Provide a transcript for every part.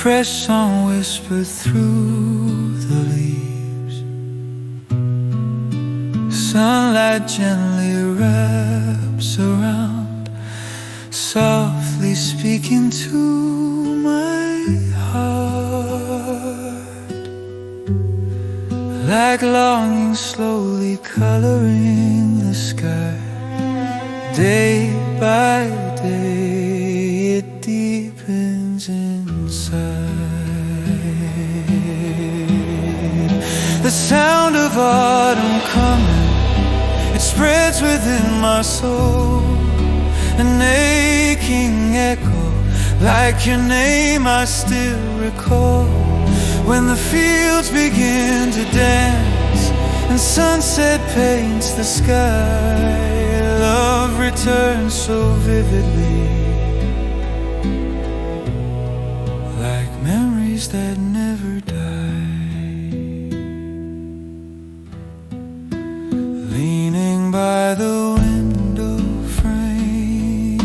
fresh song whispered through the leaves. Sunlight gently wraps around, softly speaking to my heart, like longing slowly coloring the sky. Day by day it deepens inside. The sound of autumn coming, it spreads within my soul, an aching echo, like your name I still recall. When the fields begin to dance and sunset paints the sky, love returns so vividly, like memories that never die. Leaning by the window frame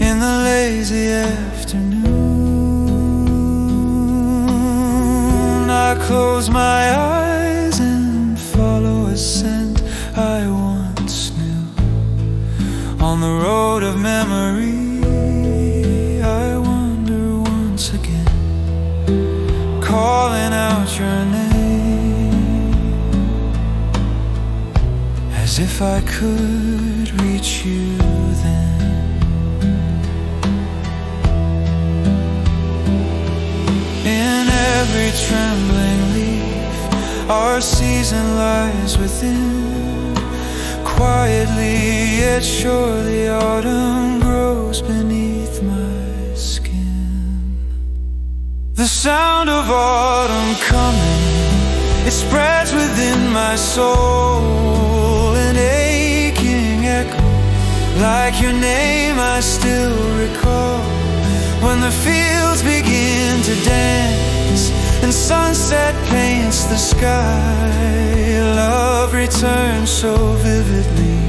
in the lazy afternoon, I close my eyes and follow a scent I once knew. On the road of memory I wander once again, calling out your name, as if I could reach you then. In every trembling leaf our season lies within. Quietly yet surely autumn grows beneath my skin. The sound of autumn coming, it spreads within my soul, an aching echo, like your name I still recall. When the fields begin to dance and sunset paints the sky, love returns so vividly,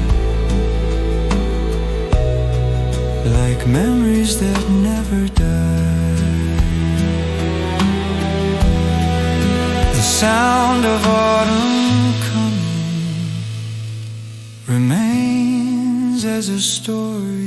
like memories that never die. The sound of autumn coming remains as a story